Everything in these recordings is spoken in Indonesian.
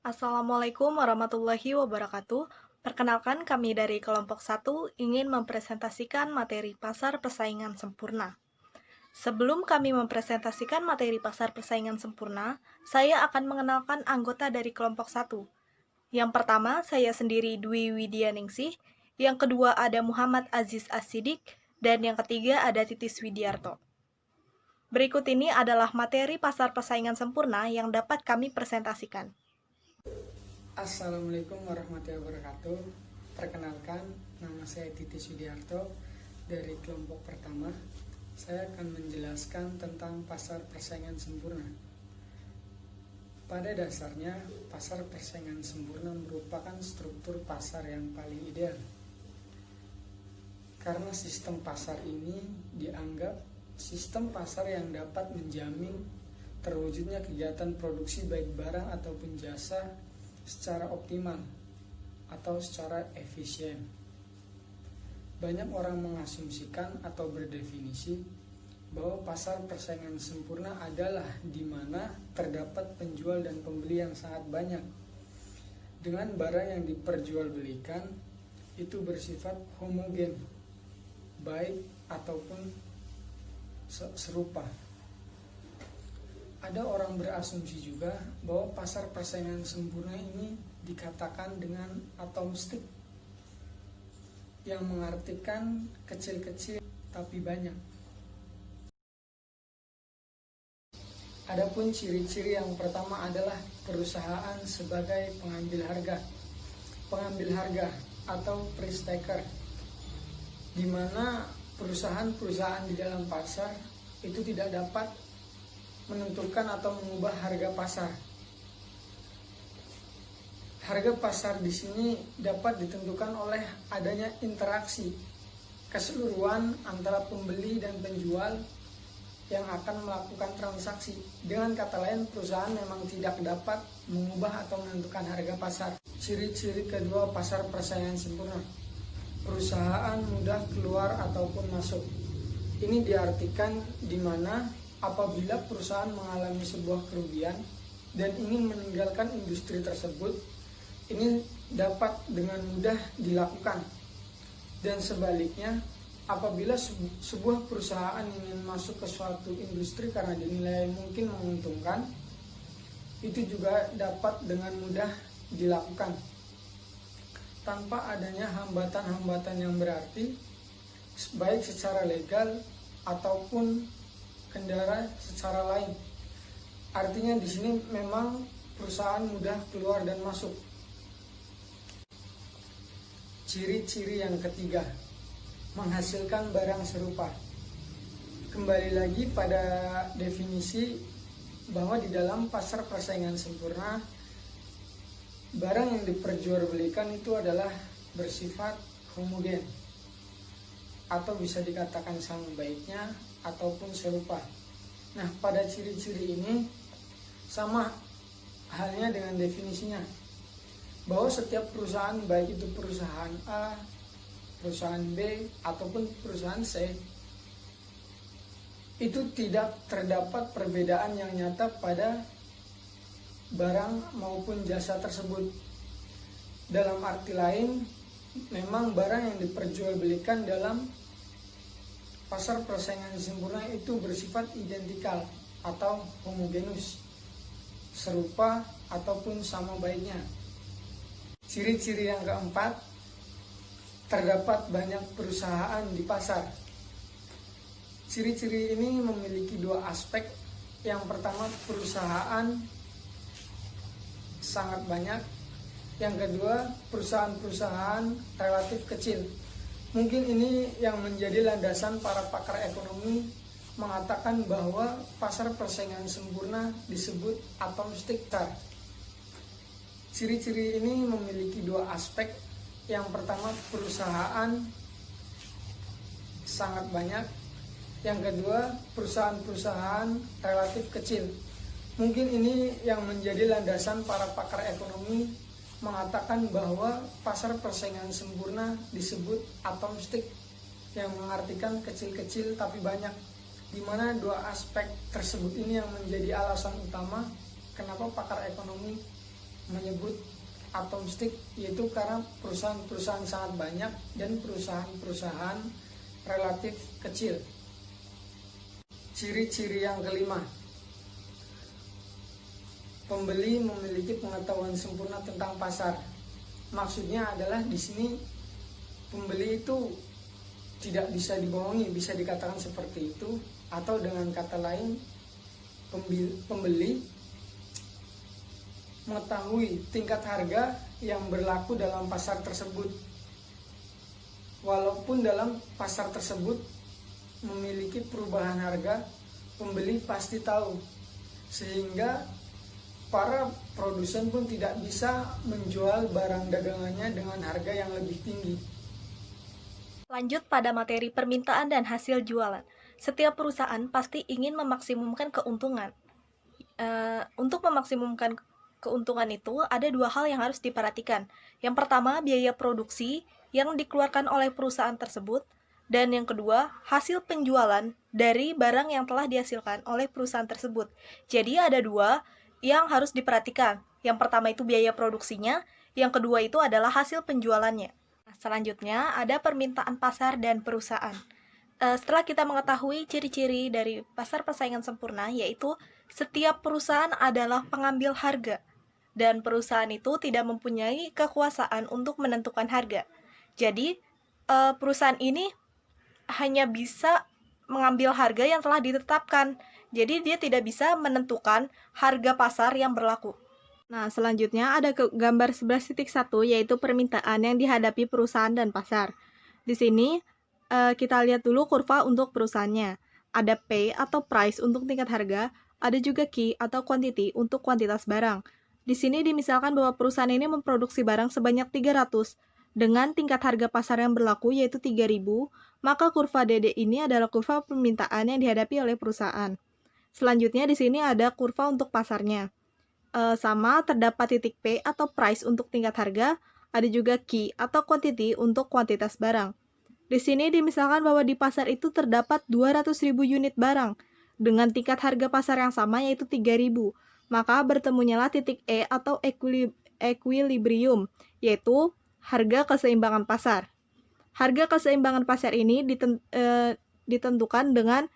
Assalamualaikum warahmatullahi wabarakatuh. Perkenalkan kami dari kelompok 1 ingin mempresentasikan materi pasar persaingan sempurna. Sebelum kami mempresentasikan materi pasar persaingan sempurna, saya akan mengenalkan anggota dari kelompok 1. Yang pertama, saya sendiri Dwi Widyaningsih, yang kedua ada Muhammad Aziz Asidik, dan yang ketiga ada Titis Widiarto. Berikut ini adalah materi pasar persaingan sempurna yang dapat kami presentasikan. Assalamualaikum warahmatullahi wabarakatuh. Perkenalkan, nama saya Titis Widiarto dari kelompok pertama. Saya akan menjelaskan tentang pasar persaingan sempurna. Pada dasarnya, pasar persaingan sempurna merupakan struktur pasar yang paling ideal. Karena sistem pasar ini dianggap sistem pasar yang dapat menjamin terwujudnya kegiatan produksi baik barang ataupun jasa secara optimal atau secara efisien. Banyak orang mengasumsikan atau berdefinisi bahwa pasar persaingan sempurna adalah di mana terdapat penjual dan pembeli yang sangat banyak dengan barang yang diperjualbelikan itu bersifat homogen, baik ataupun serupa. Ada orang berasumsi juga bahwa pasar persaingan sempurna ini dikatakan dengan atom stick, yang mengartikan kecil-kecil tapi banyak. Adapun ciri-ciri yang pertama adalah perusahaan sebagai pengambil harga. Pengambil harga atau price taker, di mana perusahaan-perusahaan di dalam pasar itu tidak dapat menentukan atau mengubah harga pasar. Harga pasar di sini dapat ditentukan oleh adanya interaksi keseluruhan antara pembeli dan penjual yang akan melakukan transaksi. Dengan kata lain, perusahaan memang tidak dapat mengubah atau menentukan harga pasar. Ciri-ciri kedua pasar persaingan sempurna: perusahaan mudah keluar ataupun masuk. Ini diartikan di mana apabila perusahaan mengalami sebuah kerugian dan ingin meninggalkan industri tersebut, ini dapat dengan mudah dilakukan. Dan sebaliknya, apabila sebuah perusahaan ingin masuk ke suatu industri karena dinilai mungkin menguntungkan, itu juga dapat dengan mudah dilakukan tanpa adanya hambatan-hambatan yang berarti, baik secara legal ataupun kendala secara lain. Artinya di sini memang perusahaan mudah keluar dan masuk. Ciri-ciri yang ketiga, menghasilkan barang serupa. Kembali lagi pada definisi bahwa di dalam pasar persaingan sempurna, barang yang diperjualbelikan itu adalah bersifat homogen, atau bisa dikatakan sama baiknya ataupun serupa. Nah, pada ciri-ciri ini sama halnya dengan definisinya, bahwa setiap perusahaan, baik itu perusahaan A, perusahaan B, ataupun perusahaan C, itu tidak terdapat perbedaan yang nyata pada barang maupun jasa tersebut. Dalam arti lain, memang barang yang diperjualbelikan dalam pasar persaingan sempurna itu bersifat identikal atau homogenus, serupa ataupun sama baiknya. Ciri-ciri yang keempat, terdapat banyak perusahaan di pasar. Ciri-ciri ini memiliki dua aspek. Yang pertama, perusahaan sangat banyak. Yang kedua, perusahaan-perusahaan relatif kecil. Mungkin ini yang menjadi landasan para pakar ekonomi mengatakan bahwa pasar persaingan sempurna disebut atom stick. Ciri-ciri ini memiliki dua aspek. Yang pertama, perusahaan sangat banyak. Yang kedua, perusahaan-perusahaan relatif kecil. Mungkin ini yang menjadi landasan para pakar ekonomi mengatakan bahwa pasar persaingan sempurna disebut atom stick, yang mengartikan kecil-kecil tapi banyak, di mana dua aspek tersebut ini yang menjadi alasan utama kenapa pakar ekonomi menyebut atom stick, yaitu karena perusahaan-perusahaan sangat banyak dan perusahaan-perusahaan relatif kecil. Ciri-ciri yang kelima, pembeli memiliki pengetahuan sempurna tentang pasar. Maksudnya adalah di sini pembeli itu tidak bisa dibohongi, bisa dikatakan seperti itu, atau dengan kata lain pembeli mengetahui tingkat harga yang berlaku dalam pasar tersebut. Walaupun dalam pasar tersebut memiliki perubahan harga, pembeli pasti tahu, sehingga para produsen pun tidak bisa menjual barang dagangannya dengan harga yang lebih tinggi. Lanjut pada materi permintaan dan hasil jualan. Setiap perusahaan pasti ingin memaksimumkan keuntungan. Untuk memaksimumkan keuntungan itu ada dua hal yang harus diperhatikan. Yang pertama, biaya produksi yang dikeluarkan oleh perusahaan tersebut, dan yang kedua, hasil penjualan dari barang yang telah dihasilkan oleh perusahaan tersebut. Jadi ada dua yang harus diperhatikan. Yang pertama itu biaya produksinya, yang kedua itu adalah hasil penjualannya. Selanjutnya ada permintaan pasar dan perusahaan. Setelah kita mengetahui ciri-ciri dari pasar persaingan sempurna, yaitu setiap perusahaan adalah pengambil harga, dan perusahaan itu tidak mempunyai kekuasaan untuk menentukan harga. Jadi, perusahaan ini hanya bisa mengambil harga yang telah ditetapkan. Jadi, dia tidak bisa menentukan harga pasar yang berlaku. Nah, selanjutnya ada gambar 11.1, yaitu permintaan yang dihadapi perusahaan dan pasar. Di sini, kita lihat dulu kurva untuk perusahaannya. Ada P atau price untuk tingkat harga, ada juga Q atau quantity untuk kuantitas barang. Di sini dimisalkan bahwa perusahaan ini memproduksi barang sebanyak 300 dengan tingkat harga pasar yang berlaku yaitu 3.000, maka kurva DD ini adalah kurva permintaan yang dihadapi oleh perusahaan. Selanjutnya di sini ada kurva untuk pasarnya. Sama terdapat titik P atau price untuk tingkat harga, ada juga Q atau quantity untuk kuantitas barang. Di sini dimisalkan bahwa di pasar itu terdapat 200.000 unit barang dengan tingkat harga pasar yang sama yaitu 3.000. Maka bertemunyalah titik E atau equilibrium, yaitu harga keseimbangan pasar. Harga keseimbangan pasar ini ditentukan dengan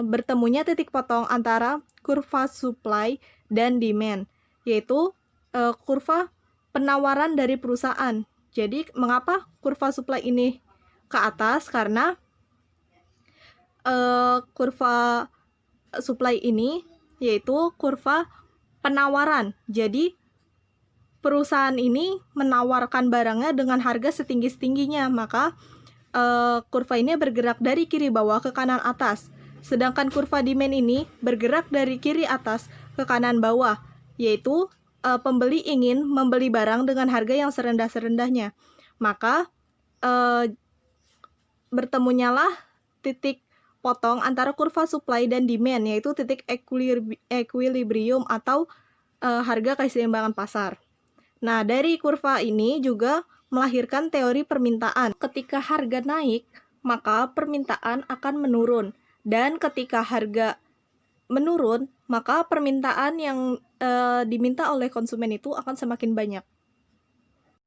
bertemunya titik potong antara kurva supply dan demand, yaitu kurva penawaran dari perusahaan. Jadi, mengapa kurva supply ini ke atas? Karena kurva supply ini yaitu kurva penawaran. Jadi, perusahaan ini menawarkan barangnya dengan harga setinggi-tingginya, maka kurva ini bergerak dari kiri bawah ke kanan atas. Sedangkan kurva demand ini bergerak dari kiri atas ke kanan bawah, yaitu pembeli ingin membeli barang dengan harga yang serendah-serendahnya. Maka bertemunyalah titik potong antara kurva supply dan demand, yaitu titik equilibrium atau harga keseimbangan pasar. Nah, dari kurva ini juga melahirkan teori permintaan. Ketika harga naik, maka permintaan akan menurun. Dan ketika harga menurun, maka permintaan yang diminta oleh konsumen itu akan semakin banyak.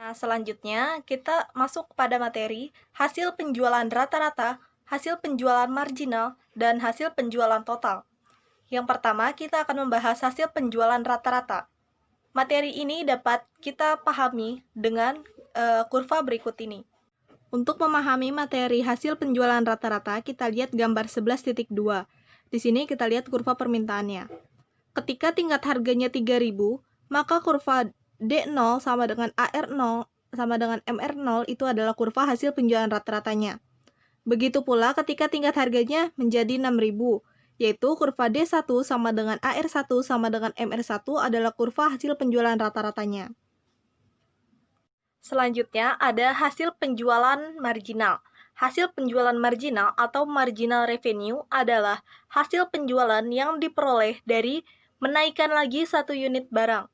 Nah, selanjutnya kita masuk pada materi hasil penjualan rata-rata, hasil penjualan marginal, dan hasil penjualan total. Yang pertama, kita akan membahas hasil penjualan rata-rata. Materi ini dapat kita pahami dengan kurva berikut ini. Untuk memahami materi hasil penjualan rata-rata, kita lihat gambar 11.2. Di sini kita lihat kurva permintaannya. Ketika tingkat harganya 3.000, maka kurva D0 sama dengan AR0 sama dengan MR0 itu adalah kurva hasil penjualan rata-ratanya. Begitu pula ketika tingkat harganya menjadi 6.000, yaitu kurva D1 sama dengan AR1 sama dengan MR1 adalah kurva hasil penjualan rata-ratanya. Selanjutnya ada hasil penjualan marginal. Hasil penjualan marginal atau marginal revenue adalah hasil penjualan yang diperoleh dari menaikkan lagi satu unit barang.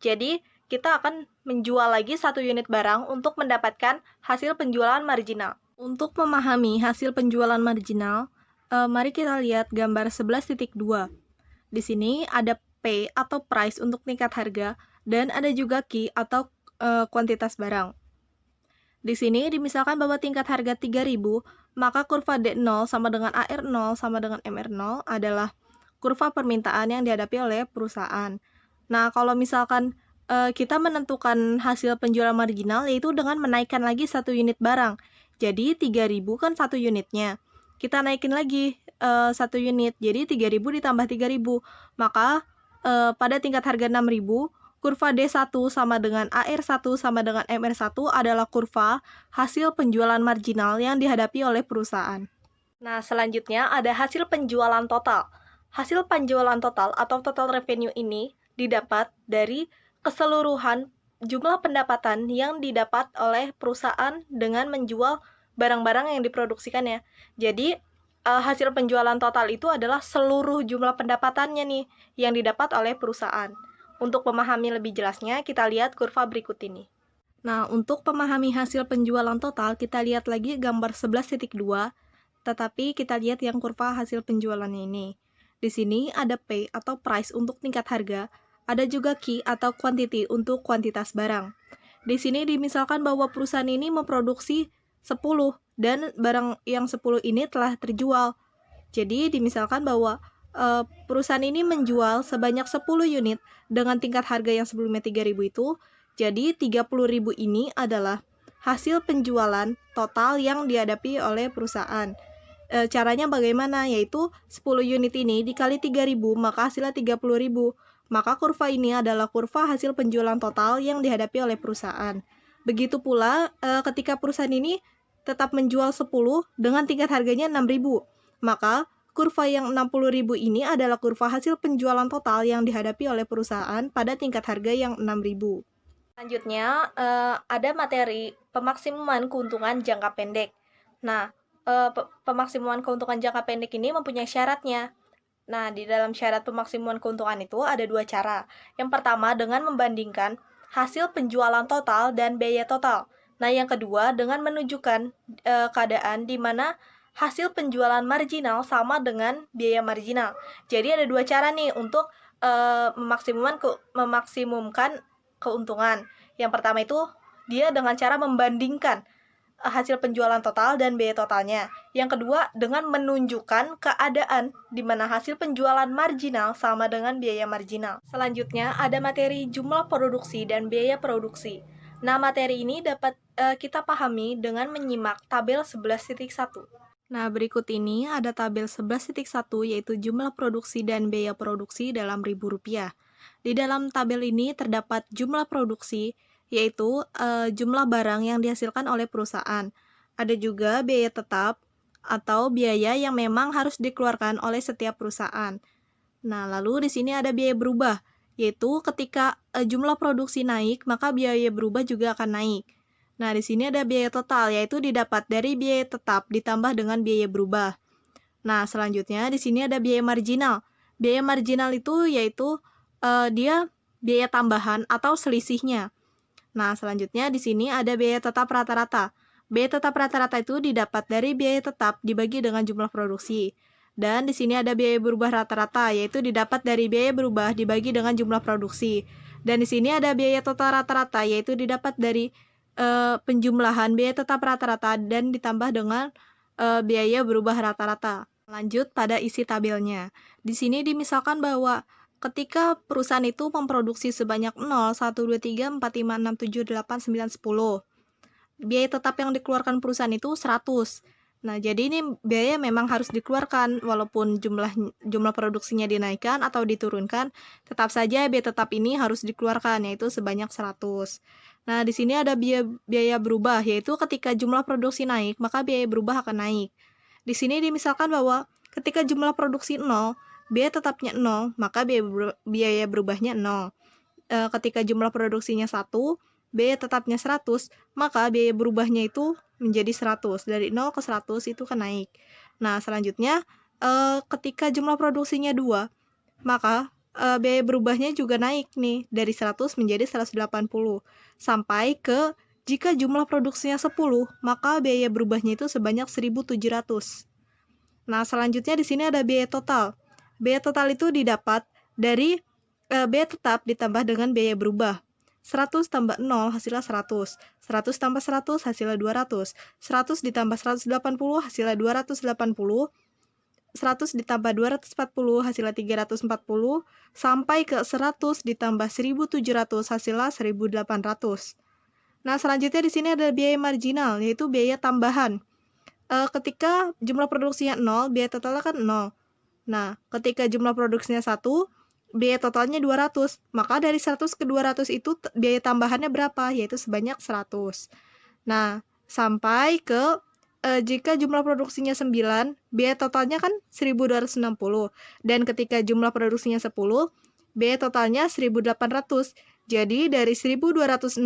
Jadi, kita akan menjual lagi satu unit barang untuk mendapatkan hasil penjualan marginal. Untuk memahami hasil penjualan marginal, mari kita lihat gambar 11.2. Di sini ada P atau price untuk tingkat harga, dan ada juga Q atau kuantitas barang. Di sini dimisalkan bahwa tingkat harga 3.000, maka kurva D0 sama dengan AR0 sama dengan MR0 adalah kurva permintaan yang dihadapi oleh perusahaan. Nah, kalau misalkan kita menentukan hasil penjualan marginal yaitu dengan menaikkan lagi satu unit barang. Jadi 3.000 kan satu unitnya. Kita naikin lagi satu unit. Jadi 3.000 ditambah 3.000. Maka pada tingkat harga 6.000, kurva D1 sama dengan AR1 sama dengan MR1 adalah kurva hasil penjualan marginal yang dihadapi oleh perusahaan. Nah, selanjutnya ada hasil penjualan total. Hasil penjualan total atau total revenue ini didapat dari keseluruhan jumlah pendapatan yang didapat oleh perusahaan dengan menjual barang-barang yang diproduksikannya. Jadi, hasil penjualan total itu adalah seluruh jumlah pendapatannya nih yang didapat oleh perusahaan. Untuk memahami lebih jelasnya, kita lihat kurva berikut ini. Nah, untuk memahami hasil penjualan total, kita lihat lagi gambar 11.2, tetapi kita lihat yang kurva hasil penjualannya ini. Di sini ada P atau price untuk tingkat harga, ada juga Q atau quantity untuk kuantitas barang. Di sini dimisalkan bahwa perusahaan ini memproduksi 10 dan barang yang 10 ini telah terjual. Jadi dimisalkan bahwa perusahaan ini menjual sebanyak 10 unit dengan tingkat harga yang sebelumnya 3.000 itu, jadi 30.000 ini adalah hasil penjualan total yang dihadapi oleh perusahaan. Caranya bagaimana? Yaitu 10 unit ini dikali 3.000, maka hasilnya 30.000. Maka kurva ini adalah kurva hasil penjualan total yang dihadapi oleh perusahaan. Begitu pula ketika perusahaan ini tetap menjual 10 dengan tingkat harganya 6.000, maka kurva yang 60.000 ini adalah kurva hasil penjualan total yang dihadapi oleh perusahaan pada tingkat harga yang 6.000. Selanjutnya, ada materi pemaksimuman keuntungan jangka pendek. Nah, pemaksimuman keuntungan jangka pendek ini mempunyai syaratnya. Nah, di dalam syarat pemaksimuman keuntungan itu ada dua cara. Yang pertama, dengan membandingkan hasil penjualan total dan biaya total. Nah, yang kedua, dengan menunjukkan keadaan di mana hasil penjualan marginal sama dengan biaya marginal. Jadi ada dua cara nih untuk memaksimumkan keuntungan. Yang pertama itu dia dengan cara membandingkan hasil penjualan total dan biaya totalnya. Yang kedua dengan menunjukkan keadaan di mana hasil penjualan marginal sama dengan biaya marginal. Selanjutnya ada materi jumlah produksi dan biaya produksi. Nah, materi ini dapat kita pahami dengan menyimak tabel 11.1. Nah, berikut ini ada tabel 11.1 yaitu jumlah produksi dan biaya produksi dalam ribu rupiah. Di dalam tabel ini terdapat jumlah produksi, yaitu jumlah barang yang dihasilkan oleh perusahaan. Ada juga biaya tetap atau biaya yang memang harus dikeluarkan oleh setiap perusahaan. Nah, lalu di sini ada biaya berubah, yaitu ketika jumlah produksi naik, maka biaya berubah juga akan naik. Nah, di sini ada biaya total, yaitu didapat dari biaya tetap ditambah dengan biaya berubah. Nah, selanjutnya di sini ada biaya marginal. Biaya marginal itu yaitu dia biaya tambahan atau selisihnya. Nah, selanjutnya di sini ada biaya tetap rata-rata. Biaya tetap rata-rata itu didapat dari biaya tetap dibagi dengan jumlah produksi. Dan di sini ada biaya berubah rata-rata, yaitu didapat dari biaya berubah dibagi dengan jumlah produksi. Dan di sini ada biaya total rata-rata, yaitu didapat dari penjumlahan biaya tetap rata-rata dan ditambah dengan biaya berubah rata-rata. Lanjut pada isi tabelnya. Di sini dimisalkan bahwa ketika perusahaan itu memproduksi sebanyak 0, 1, 2, 3, 4, 5, 6, 7, 8, 9, 10. Biaya tetap yang dikeluarkan perusahaan itu 100. Nah, jadi ini biaya memang harus dikeluarkan walaupun jumlah produksinya dinaikkan atau diturunkan, tetap saja biaya tetap ini harus dikeluarkan yaitu sebanyak 100. Nah, di sini ada biaya berubah yaitu ketika jumlah produksi naik, maka biaya berubah akan naik. Di sini dimisalkan bahwa ketika jumlah produksi 0, biaya tetapnya 0, maka biaya berubahnya 0. Ketika jumlah produksinya 1, biaya tetapnya 100, maka biaya berubahnya itu menjadi 100. Dari 0 ke 100 itu kan naik. Nah, selanjutnya ketika jumlah produksinya 2, maka biaya berubahnya juga naik nih. Dari 100 menjadi 180. Sampai ke jika jumlah produksinya 10, maka biaya berubahnya itu sebanyak 1.700. Nah, selanjutnya di sini ada biaya total. Biaya total itu didapat dari biaya tetap ditambah dengan biaya berubah. 100 tambah 0 hasilnya 100. 100 tambah 100 hasilnya 200. 100 ditambah 180 hasilnya 280. 100 ditambah 240 hasilnya 340. Sampai ke 100 ditambah 1700 hasilnya 1800. Nah, selanjutnya di sini ada biaya marginal, yaitu biaya tambahan. Ketika jumlah produksinya 0, biaya totalnya kan 0. Nah, ketika jumlah produksinya 1, biaya totalnya 200. Maka dari 100 ke 200 itu biaya tambahannya berapa? Yaitu sebanyak 100. Nah, sampai ke jika jumlah produksinya 9, biaya totalnya kan 1260. Dan ketika jumlah produksinya 10, biaya totalnya 1800. Jadi dari 1260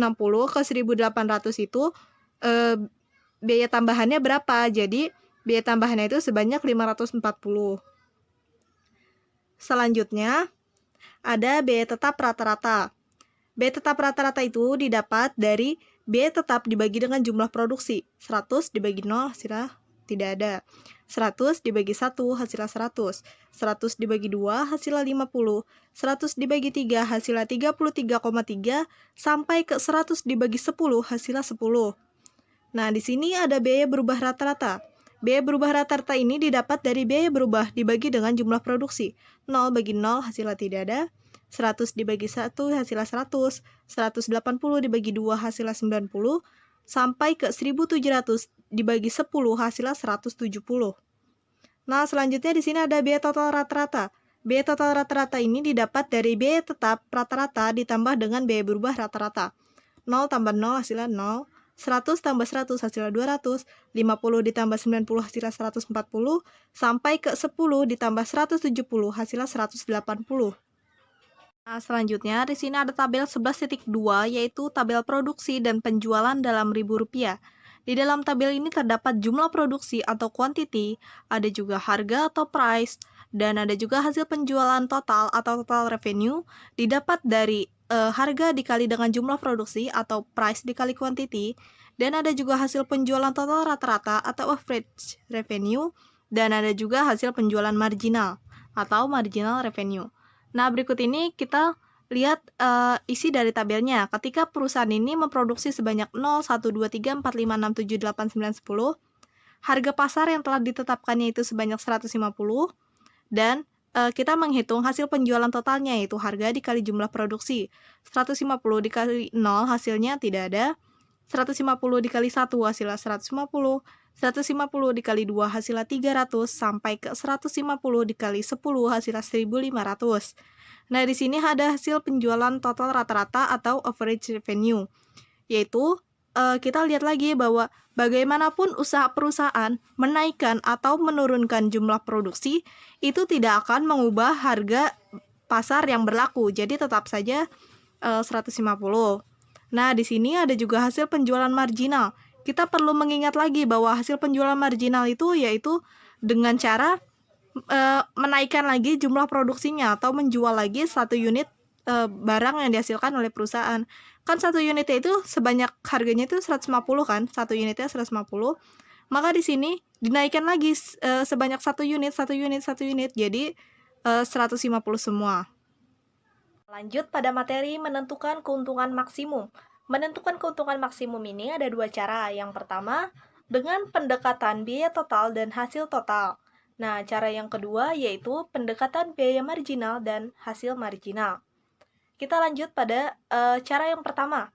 ke 1800 itu biaya tambahannya berapa? Jadi biaya tambahannya itu sebanyak 540. Selanjutnya ada biaya tetap rata-rata. Biaya tetap rata-rata itu didapat dari biaya tetap dibagi dengan jumlah produksi. 100 dibagi 0 hasilnya tidak ada. 100 dibagi 1 hasilnya 100. 100 dibagi 2 hasilnya 50. 100 dibagi 3 hasilnya 33,3 sampai ke 100 dibagi 10 hasilnya 10. Nah, di sini ada biaya berubah rata-rata. Biaya berubah rata-rata ini didapat dari biaya berubah dibagi dengan jumlah produksi. 0 bagi 0 hasilnya tidak ada. 100 dibagi 1 hasilnya 100. 180 dibagi 2 hasilnya 90. Sampai ke 1700 dibagi 10 hasilnya 170. Nah, selanjutnya di sini ada biaya total rata-rata. Biaya total rata-rata ini didapat dari biaya tetap rata-rata ditambah dengan biaya berubah rata-rata. 0 tambah 0 hasilnya 0. 100 tambah 100 hasilnya 200, 50 ditambah 90 hasilnya 140, sampai ke 10 ditambah 170 hasilnya 180. Nah, selanjutnya di sini ada tabel 11.2 yaitu tabel produksi dan penjualan dalam ribu rupiah. Di dalam tabel ini terdapat jumlah produksi atau quantity, ada juga harga atau price, dan ada juga hasil penjualan total atau total revenue didapat dari harga dikali dengan jumlah produksi atau price dikali quantity, dan ada juga hasil penjualan total rata-rata atau average revenue, dan ada juga hasil penjualan marginal atau marginal revenue. Nah, berikut ini kita lihat isi dari tabelnya. Ketika perusahaan ini memproduksi sebanyak 0, 1, 2, 3, 4, 5, 6, 7, 8, 9, 10, harga pasar yang telah ditetapkannya itu sebanyak 150, dan kita menghitung hasil penjualan totalnya, yaitu harga dikali jumlah produksi. 150 dikali 0 hasilnya tidak ada. 150 dikali 1 hasilnya 150. 150 dikali 2 hasilnya 300. Sampai ke 150 dikali 10 hasilnya 1500. Nah, di sini ada hasil penjualan total rata-rata atau average revenue. Yaitu kita lihat lagi bahwa bagaimanapun usaha perusahaan menaikkan atau menurunkan jumlah produksi, itu tidak akan mengubah harga pasar yang berlaku. Jadi tetap saja 150. Nah, di sini ada juga hasil penjualan marginal. Kita perlu mengingat lagi bahwa hasil penjualan marginal itu yaitu dengan cara menaikkan lagi jumlah produksinya atau menjual lagi satu unit barang yang dihasilkan oleh perusahaan. Kan satu unitnya itu sebanyak harganya itu 150 kan, satu unitnya 150. Maka di sini dinaikkan lagi sebanyak satu unit, jadi 150 semua. Lanjut pada materi menentukan keuntungan maksimum. Menentukan keuntungan maksimum ini ada dua cara. Yang pertama, dengan pendekatan biaya total dan hasil total. Nah, cara yang kedua yaitu pendekatan biaya marginal dan hasil marginal. Kita lanjut pada cara yang pertama.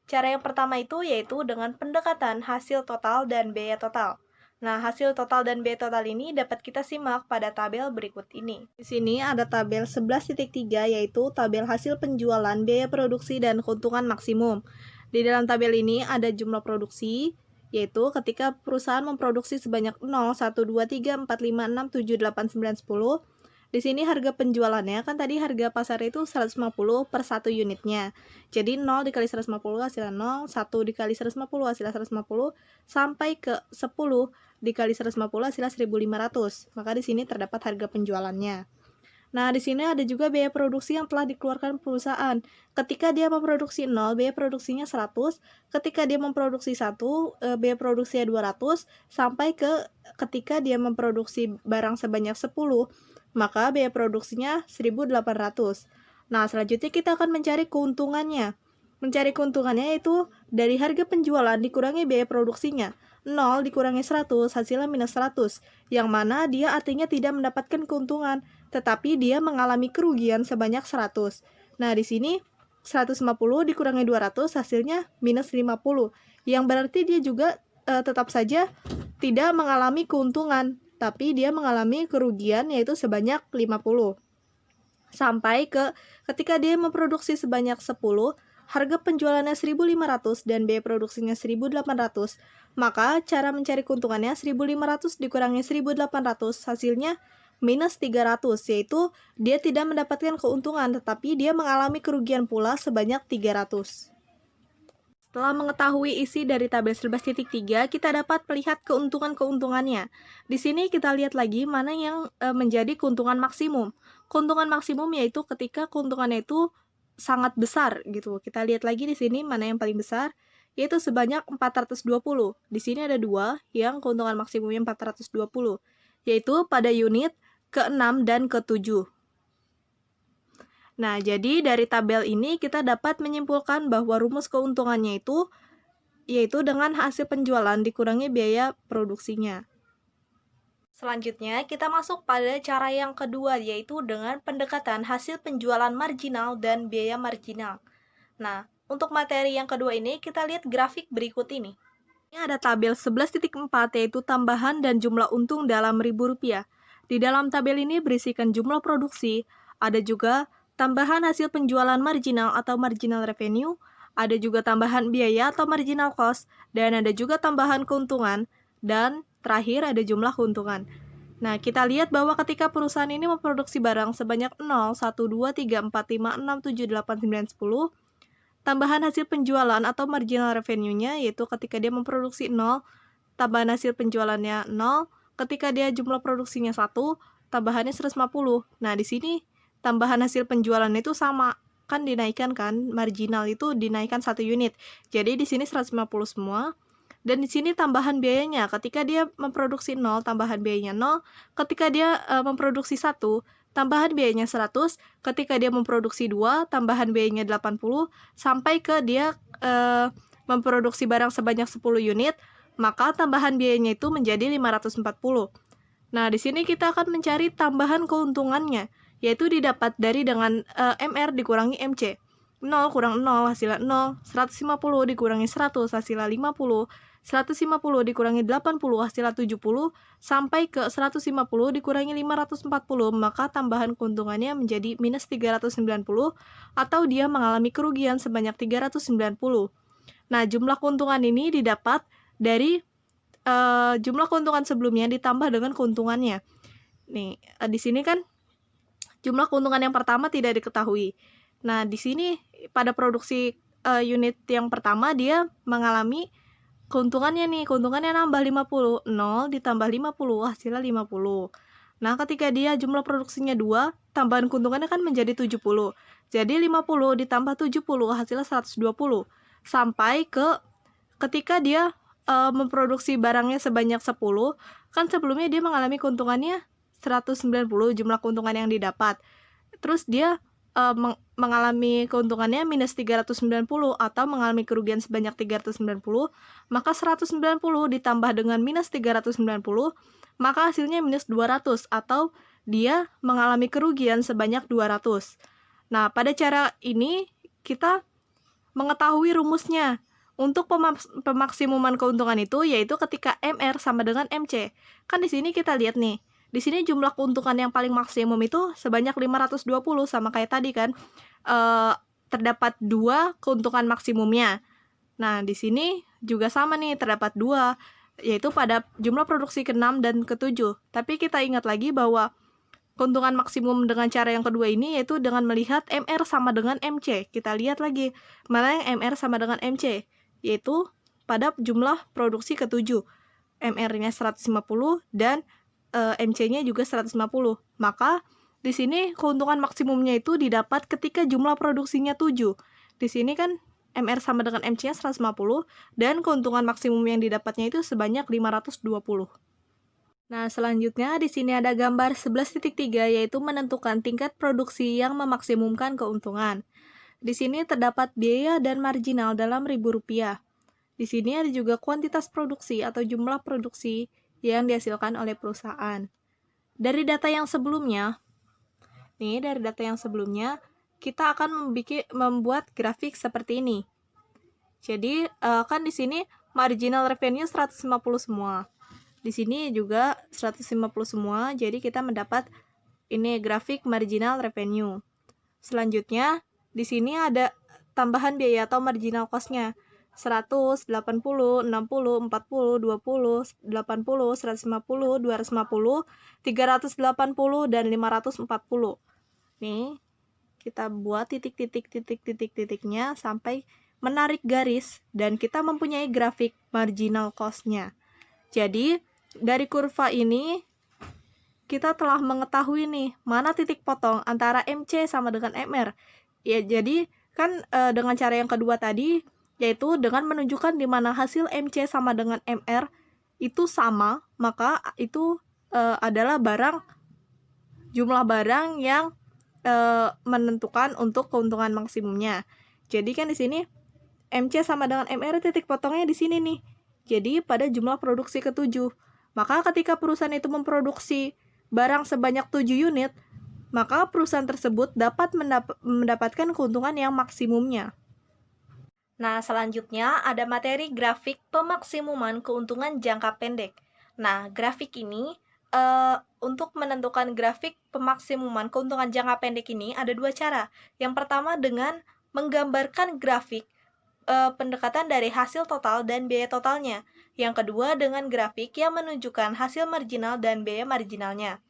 Cara yang pertama itu yaitu dengan pendekatan hasil total dan biaya total. Nah, hasil total dan biaya total ini dapat kita simak pada tabel berikut ini. Di sini ada tabel 11.3 yaitu tabel hasil penjualan, biaya produksi, dan keuntungan maksimum. Di dalam tabel ini ada jumlah produksi, yaitu ketika perusahaan memproduksi sebanyak 0, 1, 2, 3, 4, 5, 6, 7, 8, 9, 10. Di sini harga penjualannya kan tadi harga pasar itu 150 per satu unitnya. Jadi 0 dikali 150 hasilnya 0, 1 dikali 150 hasilnya 150, sampai ke 10 dikali 150 hasilnya 1500. Maka di sini terdapat harga penjualannya. Nah, di sini ada juga biaya produksi yang telah dikeluarkan perusahaan. Ketika dia memproduksi 0, biaya produksinya 100. Ketika dia memproduksi 1, biaya produksinya 200. Sampai ke ketika dia memproduksi barang sebanyak 10, maka biaya produksinya 1800. Nah, selanjutnya kita akan mencari keuntungannya. Mencari keuntungannya yaitu dari harga penjualan dikurangi biaya produksinya. 0 dikurangi 100, hasilnya minus 100. Yang mana dia artinya tidak mendapatkan keuntungan, tetapi dia mengalami kerugian sebanyak 100. Nah, di sini 150 dikurangi 200, hasilnya minus 50. Yang berarti dia juga tetap saja tidak mengalami keuntungan, tapi dia mengalami kerugian yaitu sebanyak 50. Sampai ke ketika dia memproduksi sebanyak 10, harga penjualannya 1.500 dan biaya produksinya 1.800, maka cara mencari keuntungannya 1.500 dikurangi 1.800, hasilnya minus 300, yaitu dia tidak mendapatkan keuntungan, tetapi dia mengalami kerugian pula sebanyak 300. Setelah mengetahui isi dari tabel 11.3, kita dapat melihat keuntungan-keuntungannya. Di sini kita lihat lagi mana yang menjadi keuntungan maksimum. Keuntungan maksimum yaitu ketika keuntungannya itu sangat besar gitu. Kita lihat lagi di sini mana yang paling besar, yaitu sebanyak 420. Di sini ada dua yang keuntungan maksimumnya 420, yaitu pada unit ke-6 dan ke-7. Nah, jadi dari tabel ini kita dapat menyimpulkan bahwa rumus keuntungannya itu yaitu dengan hasil penjualan dikurangi biaya produksinya. Selanjutnya, kita masuk pada cara yang kedua, yaitu dengan pendekatan hasil penjualan marginal dan biaya marginal. Nah, untuk materi yang kedua ini, kita lihat grafik berikut ini. Ini ada tabel 11.4, yaitu tambahan dan jumlah untung dalam ribu rupiah. Di dalam tabel ini berisikan jumlah produksi, ada juga tambahan hasil penjualan marginal atau marginal revenue, ada juga tambahan biaya atau marginal cost, dan ada juga tambahan keuntungan, dan terakhir ada jumlah keuntungan. Nah, kita lihat bahwa ketika perusahaan ini memproduksi barang sebanyak 0, 1, 2, 3, 4, 5, 6, 7, 8, 9, 10, tambahan hasil penjualan atau marginal revenue-nya yaitu ketika dia memproduksi 0, tambahan hasil penjualannya 0, ketika dia jumlah produksinya 1, tambahannya 150. Nah, di sini tambahan hasil penjualan itu sama, kan dinaikkan kan, marginal itu dinaikkan 1 unit. Jadi di sini 150 semua. Dan di sini tambahan biayanya, ketika dia memproduksi 0, tambahan biayanya 0, ketika dia memproduksi 1, tambahan biayanya 100, ketika dia memproduksi 2, tambahan biayanya 80, sampai ke dia memproduksi barang sebanyak 10 unit, maka tambahan biayanya itu menjadi 540. Nah, di sini kita akan mencari tambahan keuntungannya, yaitu didapat dari dengan MR dikurangi MC. 0 kurang 0 hasilnya 0, 150 dikurangi 100 hasilnya 50, 150 dikurangi 80 hasilnya 70, sampai ke 150 dikurangi 540, maka tambahan keuntungannya menjadi minus 390, atau dia mengalami kerugian sebanyak 390. Nah, jumlah keuntungan ini didapat dari jumlah keuntungan sebelumnya ditambah dengan keuntungannya. Nih, di sini kan jumlah keuntungan yang pertama tidak diketahui. Nah, di sini pada produksi unit yang pertama dia mengalami keuntungannya nih, keuntungannya nambah 50. 0 ditambah 50 hasilnya 50. Nah, ketika dia jumlah produksinya 2, tambahan keuntungannya kan menjadi 70. Jadi 50 ditambah 70 hasilnya 120. Sampai ke ketika dia memproduksi barangnya sebanyak 10, kan sebelumnya dia mengalami keuntungannya 190 jumlah keuntungan yang didapat. Terus dia mengalami keuntungannya minus 390 atau mengalami kerugian sebanyak 390, maka 190 ditambah dengan minus 390, maka hasilnya minus 200 atau dia mengalami kerugian sebanyak 200. Nah, pada cara ini kita mengetahui rumusnya. Untuk pemaksimuman keuntungan itu yaitu ketika MR sama dengan MC. Kan di sini kita lihat nih. Di sini jumlah keuntungan yang paling maksimum itu sebanyak 520 sama kayak tadi kan. Terdapat 2 keuntungan maksimumnya. Nah, di sini juga sama nih, terdapat 2 yaitu pada jumlah produksi ke-6 dan ke-7. Tapi kita ingat lagi bahwa keuntungan maksimum dengan cara yang kedua ini yaitu dengan melihat MR sama dengan MC. Kita lihat lagi mana yang MR sama dengan MC, yaitu pada jumlah produksi ke-7. MR-nya 150 dan MC-nya juga 150. Maka di sini keuntungan maksimumnya itu didapat ketika jumlah produksinya 7. Di sini kan MR sama dengan MC-nya 150 dan keuntungan maksimum yang didapatnya itu sebanyak 520. Nah, selanjutnya di sini ada gambar 11.3 yaitu menentukan tingkat produksi yang memaksimumkan keuntungan. Di sini terdapat biaya dan marginal dalam ribu rupiah. Di sini ada juga kuantitas produksi atau jumlah produksi yang dihasilkan oleh perusahaan. Dari data yang sebelumnya, kita akan membuat grafik seperti ini. Jadi, kan di sini marginal revenue 150 semua. Di sini juga 150 semua, jadi kita mendapat ini grafik marginal revenue. Selanjutnya, di sini ada tambahan biaya atau marginal cost-nya. 100, 80, 60, 40, 20, 80, 150, 250, 380, dan 540. Nih, kita buat titik-titiknya sampai menarik garis, dan kita mempunyai grafik marginal cost-nya. Jadi, dari kurva ini, kita telah mengetahui nih, mana titik potong antara MC sama dengan MR. Ya, jadi kan dengan cara yang kedua tadi, yaitu dengan menunjukkan di mana hasil MC sama dengan MR itu sama, maka itu adalah jumlah barang yang menentukan untuk keuntungan maksimumnya. Jadi kan di sini MC sama dengan MR, titik potongnya di sini nih. Jadi pada jumlah produksi ke-7. Maka ketika perusahaan itu memproduksi barang sebanyak 7 unit, maka perusahaan tersebut dapat mendapatkan keuntungan yang maksimumnya. Nah, selanjutnya ada materi grafik pemaksimuman keuntungan jangka pendek. Nah, grafik ini untuk menentukan grafik pemaksimuman keuntungan jangka pendek ini ada dua cara. Yang pertama dengan menggambarkan grafik pendekatan dari hasil total dan biaya totalnya. Yang kedua dengan grafik yang menunjukkan hasil marginal dan biaya marginalnya.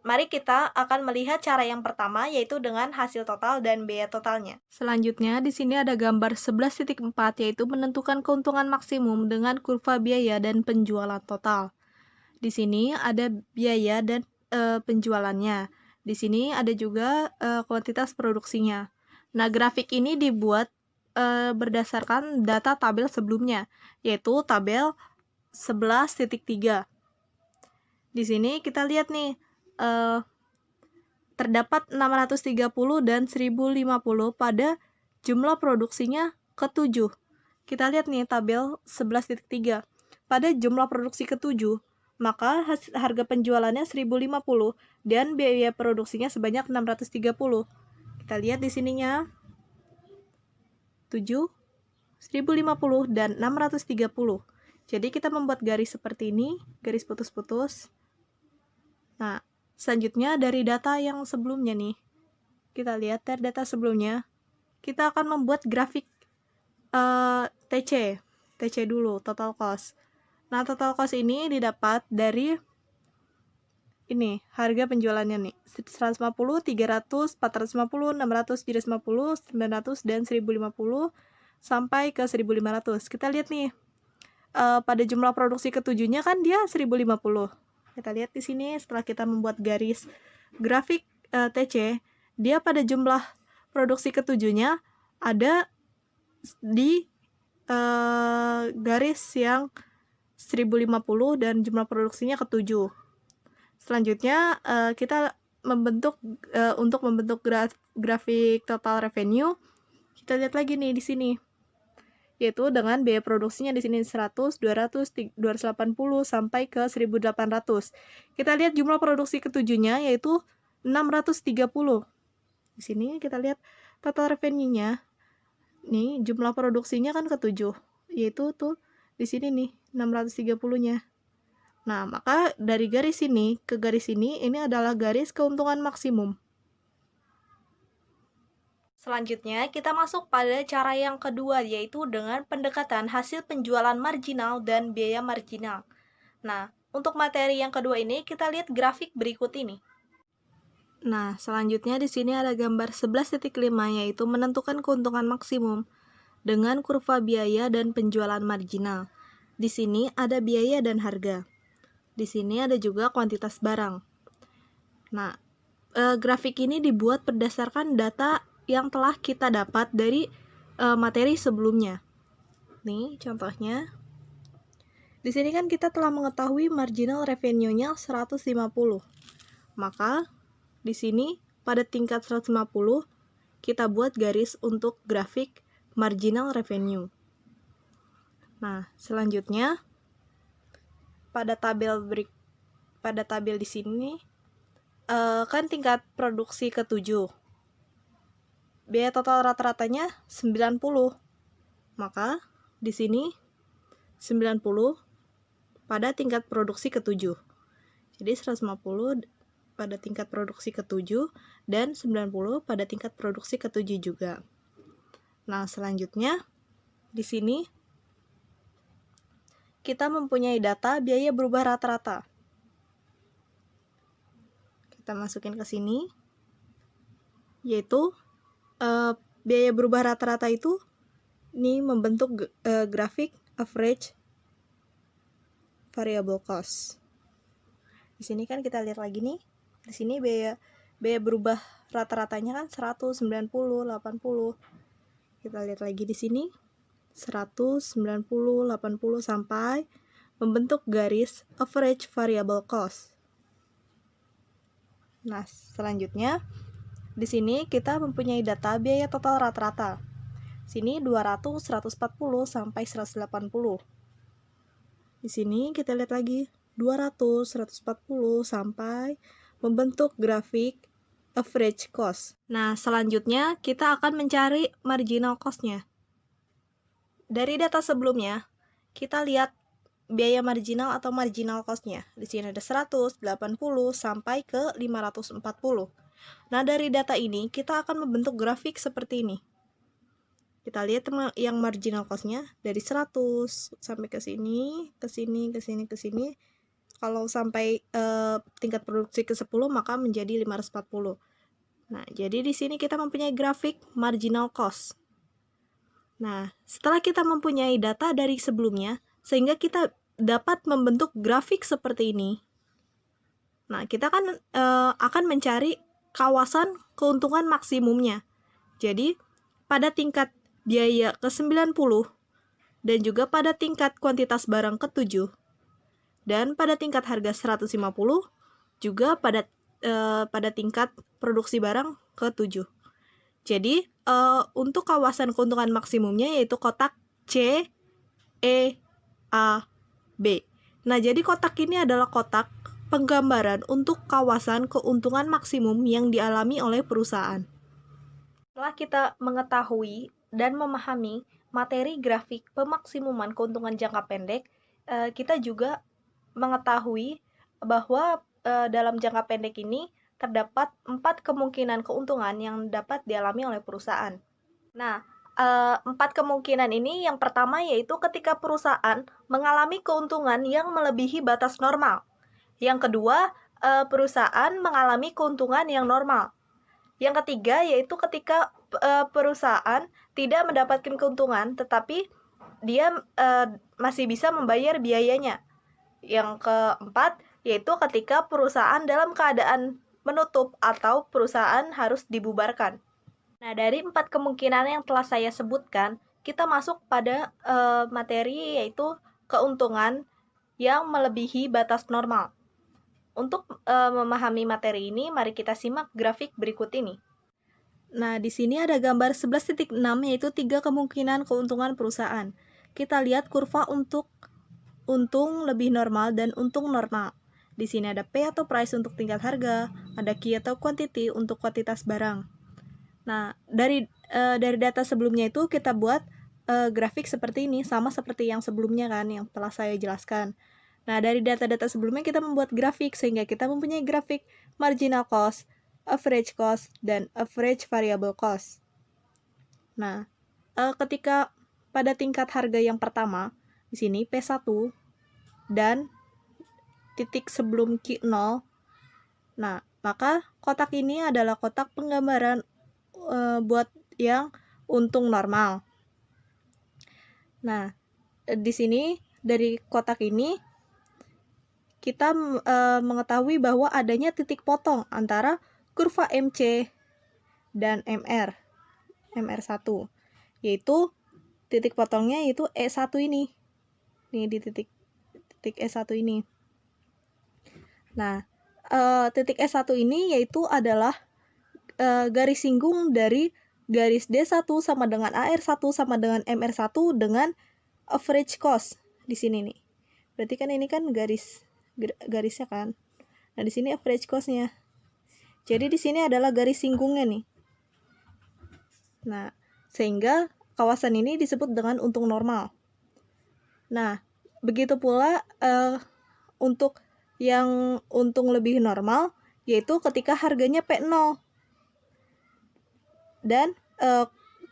Mari kita akan melihat cara yang pertama, yaitu dengan hasil total dan biaya totalnya. Selanjutnya, di sini ada gambar 11.4, yaitu menentukan keuntungan maksimum dengan kurva biaya dan penjualan total. Di sini ada biaya dan penjualannya. Di sini ada juga kuantitas produksinya. Nah, grafik ini dibuat berdasarkan data tabel sebelumnya, yaitu tabel 11.3. Di sini kita lihat nih, terdapat 630 dan 1050 pada jumlah produksinya ke-7. Kita lihat nih tabel 11.3. Pada jumlah produksi ke-7, maka harga penjualannya 1050 dan biaya produksinya sebanyak 630. Kita lihat di sininya 7, 1050, dan 630. Jadi kita membuat garis seperti ini, garis putus-putus. Nah, selanjutnya dari data yang sebelumnya nih, kita lihat dari data sebelumnya, kita akan membuat grafik TC dulu, total cost. Nah, total cost ini didapat dari ini, harga penjualannya nih, 150, 300, 450, 600, 750, 900, dan 1050, sampai ke 1500. Kita lihat nih, pada jumlah produksi ke-7-nya kan dia 1050. Kita lihat di sini, setelah kita membuat garis grafik TC, dia pada jumlah produksi ke-7-nya ada di garis yang 1050 dan jumlah produksinya ke-7. Selanjutnya kita untuk membentuk grafik total revenue, kita lihat lagi nih di sini, yaitu dengan biaya produksinya di sini 100, 200, 280 sampai ke 1800. Kita lihat jumlah produksi ke-7-nya yaitu 630. Di sini kita lihat total revenue-nya. Nih, jumlah produksinya kan ke-7, yaitu tuh di sini nih 630-nya. Nah, maka dari garis ini ke garis ini adalah garis keuntungan maksimum. Selanjutnya, kita masuk pada cara yang kedua, yaitu dengan pendekatan hasil penjualan marginal dan biaya marginal. Nah, untuk materi yang kedua ini, kita lihat grafik berikut ini. Nah, selanjutnya di sini ada gambar 11.5, yaitu menentukan keuntungan maksimum dengan kurva biaya dan penjualan marginal. Di sini ada biaya dan harga. Di sini ada juga kuantitas barang. Nah, grafik ini dibuat berdasarkan data yang telah kita dapat dari materi sebelumnya. Nih, contohnya. Di sini kan kita telah mengetahui marginal revenue-nya 150. Maka di sini pada tingkat 150 kita buat garis untuk grafik marginal revenue. Nah, selanjutnya pada tabel di sini kan tingkat produksi ke-7. Biaya total rata-ratanya 90. Maka di sini 90 pada tingkat produksi ke-7. Jadi 150 pada tingkat produksi ke-7 dan 90 pada tingkat produksi ke-7 juga. Nah, selanjutnya di sini kita mempunyai data biaya berubah rata-rata. Kita masukin ke sini, yaitu biaya berubah rata-rata itu ini membentuk grafik average variable cost. Di sini kan kita lihat lagi nih, di sini biaya berubah rata-ratanya kan 100, 90, 80. Kita lihat lagi di sini 100, 90, 80 sampai membentuk garis average variable cost. Nah, selanjutnya di sini kita mempunyai data biaya total rata-rata. Sini 200, 140 sampai 180. Di sini kita lihat lagi 200, 140 sampai membentuk grafik average cost. Nah, selanjutnya kita akan mencari marginal cost-nya. Dari data sebelumnya, kita lihat biaya marginal atau marginal cost-nya. Di sini ada 100, 80 sampai ke 540. Nah, dari data ini kita akan membentuk grafik seperti ini. Kita lihat yang marginal cost-nya dari 100 sampai ke sini, ke sini, ke sini, ke sini. Kalau sampai tingkat produksi ke-10 maka menjadi 540. Nah, jadi di sini kita mempunyai grafik marginal cost. Nah, setelah kita mempunyai data dari sebelumnya, sehingga kita dapat membentuk grafik seperti ini. Nah, kita kan akan mencari kawasan keuntungan maksimumnya. Jadi, pada tingkat biaya ke-90 dan juga pada tingkat kuantitas barang ke-7 dan pada tingkat harga 150 juga pada tingkat produksi barang ke-7. Jadi untuk kawasan keuntungan maksimumnya yaitu kotak C, E, A, B. Nah, jadi kotak ini adalah kotak penggambaran untuk kawasan keuntungan maksimum yang dialami oleh perusahaan. Setelah kita mengetahui dan memahami materi grafik pemaksimuman keuntungan jangka pendek, kita juga mengetahui bahwa dalam jangka pendek ini terdapat 4 kemungkinan keuntungan yang dapat dialami oleh perusahaan. Nah, 4 kemungkinan ini yang pertama yaitu ketika perusahaan mengalami keuntungan yang melebihi batas normal. Yang kedua, perusahaan mengalami keuntungan yang normal. Yang ketiga yaitu ketika perusahaan tidak mendapatkan keuntungan tetapi dia masih bisa membayar biayanya. Yang keempat yaitu ketika perusahaan dalam keadaan menutup atau perusahaan harus dibubarkan. Nah, dari 4 kemungkinan yang telah saya sebutkan, kita masuk pada materi yaitu keuntungan yang melebihi batas normal. Untuk memahami materi ini, mari kita simak grafik berikut ini. Nah, di sini ada gambar 11.6 yaitu 3 kemungkinan keuntungan perusahaan. Kita lihat kurva untuk untung lebih normal dan untung normal. Di sini ada P atau price untuk tingkat harga, ada Q atau quantity untuk kuantitas barang. Nah, dari data sebelumnya itu kita buat grafik seperti ini, sama seperti yang sebelumnya kan, yang telah saya jelaskan. Nah, dari data-data sebelumnya kita membuat grafik, sehingga kita mempunyai grafik marginal cost, average cost, dan average variable cost. Nah, ketika pada tingkat harga yang pertama, di sini P1 dan titik sebelum Q0. Nah, maka kotak ini adalah kotak penggambaran buat yang untung normal. Nah, di sini dari kotak ini kita mengetahui bahwa adanya titik potong antara kurva MC dan MR1, yaitu titik potongnya yaitu E1 ini. Nih di titik titik S1 ini. Nah, titik S1 ini yaitu adalah garis singgung dari garis D1 sama dengan AR1 sama dengan MR1 dengan average cost di sini nih. Berarti kan ini kan garisnya kan. Nah, di sini average cost-nya. Jadi di sini adalah garis singgungnya nih. Nah, sehingga kawasan ini disebut dengan untung normal. Nah, begitu pula untuk yang untung lebih normal, yaitu ketika harganya P0 dan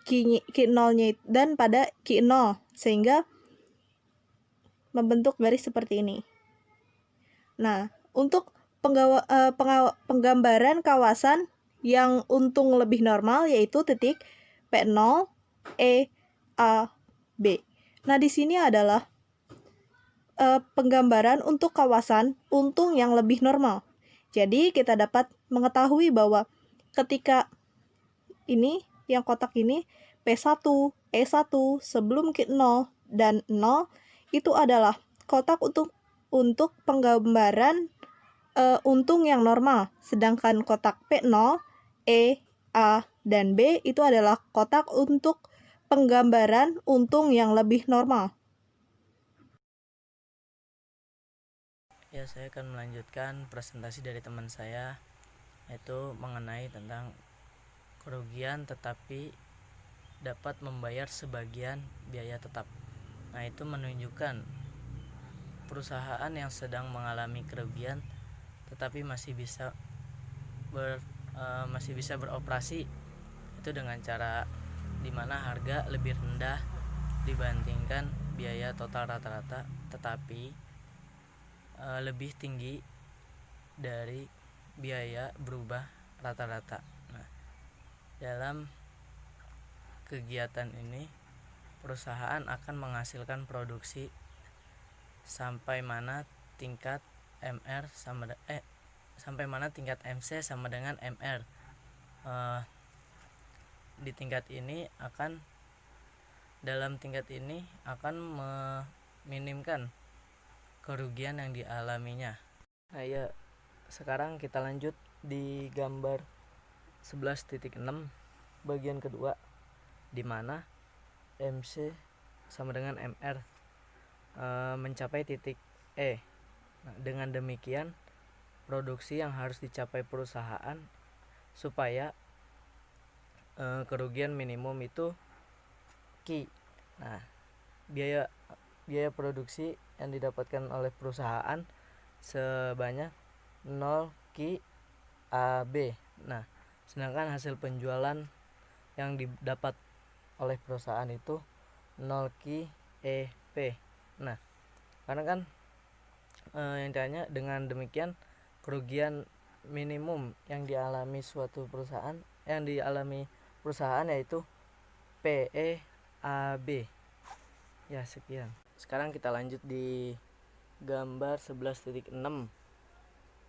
Q0-nya dan pada Q0, sehingga membentuk garis seperti ini. Nah, untuk penggambaran kawasan yang untung lebih normal yaitu titik P0 E A B. Nah, di sini adalah penggambaran untuk kawasan untung yang lebih normal. Jadi, kita dapat mengetahui bahwa ketika ini, yang kotak ini, P1, E1 sebelum Q0 dan 0, itu adalah kotak untuk penggambaran untung yang normal. Sedangkan kotak P0, E, A, dan B itu adalah kotak untuk penggambaran untung yang lebih normal. Ya, saya akan melanjutkan presentasi dari teman saya, yaitu mengenai tentang kerugian tetapi dapat membayar sebagian biaya tetap. Nah, itu menunjukkan perusahaan yang sedang mengalami kerugian tetapi masih bisa beroperasi itu dengan cara di mana harga lebih rendah dibandingkan biaya total rata-rata, tetapi lebih tinggi dari biaya berubah rata-rata. Nah, dalam kegiatan ini perusahaan akan menghasilkan produksi sampai mana tingkat MC sama dengan MR. Dalam tingkat ini akan meminimkan kerugian yang dialaminya. Nah, ya, sekarang kita lanjut di gambar 11.6 bagian kedua, di mana MC sama dengan MR mencapai titik E. Nah, dengan demikian produksi yang harus dicapai perusahaan supaya kerugian minimum itu Q. Nah, biaya produksi yang didapatkan oleh perusahaan sebanyak 0 Q AB. Nah, sedangkan hasil penjualan yang didapat oleh perusahaan itu 0 Q EP. Nah, karena kan yang tanya dengan demikian kerugian minimum yang dialami perusahaan yaitu PEAB. Ya, sekian. Sekarang kita lanjut di gambar 11.6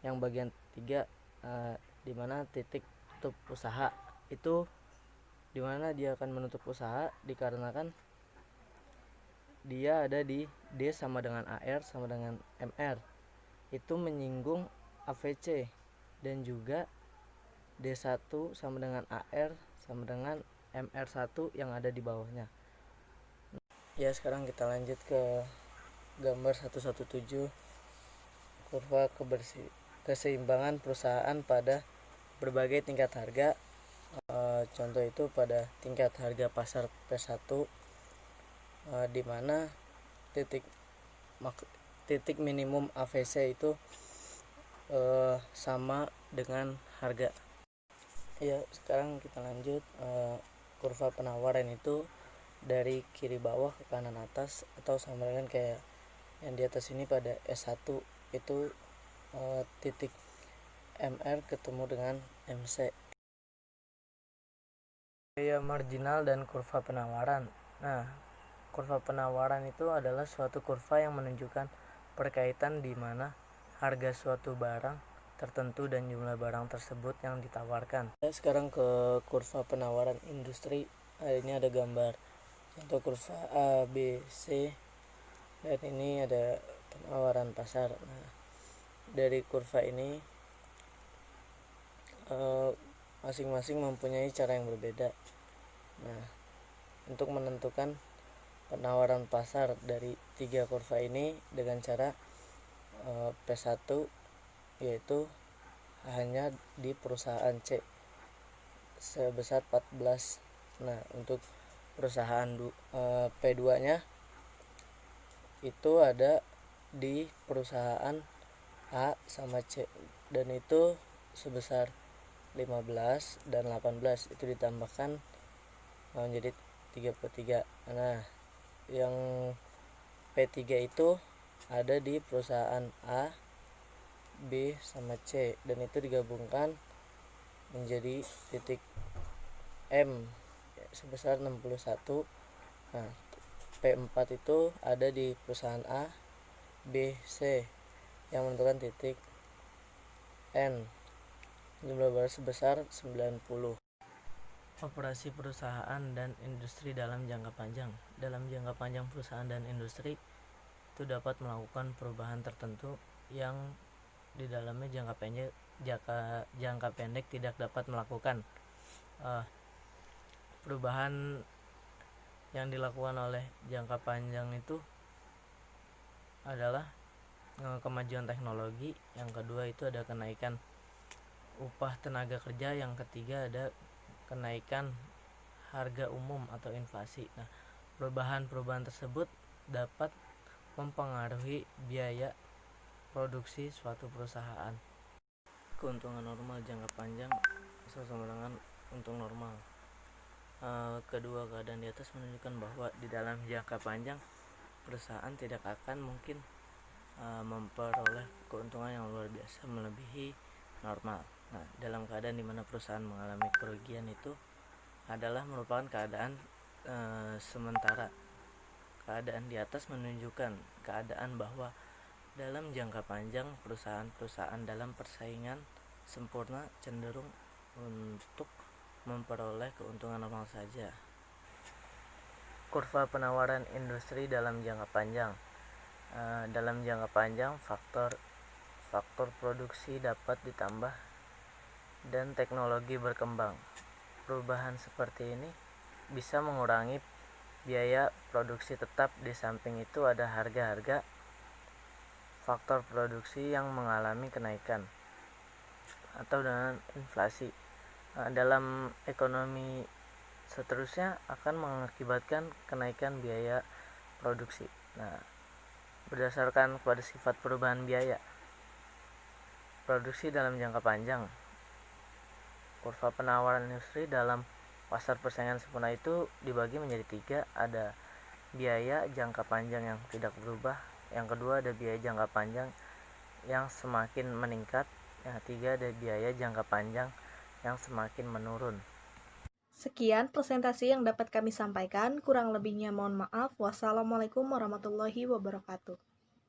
yang bagian 3, di mana titik tutup usaha itu di mana dia akan menutup usaha dikarenakan dia ada di D sama dengan AR sama dengan MR. Itu menyinggung AVC dan juga D1 sama dengan AR sama dengan MR1 yang ada di bawahnya. Ya, sekarang kita lanjut ke gambar 117, kurva keseimbangan perusahaan pada berbagai tingkat harga. Contoh itu pada tingkat harga pasar P1, di mana titik minimum AVC itu sama dengan harga. Ya, sekarang kita lanjut kurva penawaran itu dari kiri bawah ke kanan atas atau sama dengan kayak yang di atas ini. Pada S1 itu titik MR ketemu dengan MC. Biaya marginal dan kurva penawaran. Nah, kurva penawaran itu adalah suatu kurva yang menunjukkan perkaitan di mana harga suatu barang tertentu dan jumlah barang tersebut yang ditawarkan. Sekarang ke kurva penawaran industri. Ini ada gambar contoh kurva A, B, C, dan ini ada penawaran pasar. Nah, dari kurva ini masing-masing mempunyai cara yang berbeda. Nah, untuk menentukan penawaran pasar dari tiga kurva ini dengan cara P1 yaitu hanya di perusahaan C sebesar 14. Nah, untuk perusahaan P2-nya itu ada di perusahaan A sama C dan itu sebesar 15 dan 18, itu ditambahkan menjadi 33. Nah, yang P3 itu ada di perusahaan A, B sama C dan itu digabungkan menjadi titik M sebesar 61. Nah, P4 itu ada di perusahaan A, B, C yang menentukan titik N jumlah barang sebesar 90. Operasi perusahaan dan industri dalam jangka panjang. Dalam jangka panjang perusahaan dan industri itu dapat melakukan perubahan tertentu yang di dalamnya jangka pendek tidak dapat melakukan. Perubahan yang dilakukan oleh jangka panjang itu adalah kemajuan teknologi, yang kedua itu ada kenaikan upah tenaga kerja, yang ketiga ada kenaikan harga umum atau inflasi. Nah, perubahan tersebut dapat mempengaruhi biaya produksi suatu perusahaan. Keuntungan normal jangka panjang sama dengan untung normal. Kedua keadaan di atas menunjukkan bahwa di dalam jangka panjang perusahaan tidak akan mungkin memperoleh keuntungan yang luar biasa melebihi normal. Nah, dalam keadaan di mana perusahaan mengalami kerugian itu adalah merupakan keadaan sementara. Keadaan di atas menunjukkan keadaan bahwa dalam jangka panjang perusahaan-perusahaan dalam persaingan sempurna cenderung untuk memperoleh keuntungan normal saja. Kurva penawaran industri dalam jangka panjang. Dalam jangka panjang faktor produksi dapat ditambah dan teknologi berkembang. Perubahan seperti ini bisa mengurangi biaya produksi tetap. Di samping itu ada harga-harga faktor produksi yang mengalami kenaikan atau dengan inflasi. Dalam ekonomi seterusnya akan mengakibatkan kenaikan biaya produksi. Nah, berdasarkan pada sifat perubahan biaya produksi dalam jangka panjang, kurva penawaran industri dalam pasar persaingan sempurna itu dibagi menjadi 3. Ada biaya jangka panjang yang tidak berubah, yang kedua ada biaya jangka panjang yang semakin meningkat, yang ketiga ada biaya jangka panjang yang semakin menurun. Sekian presentasi yang dapat kami sampaikan, kurang lebihnya mohon maaf. Wassalamualaikum warahmatullahi wabarakatuh.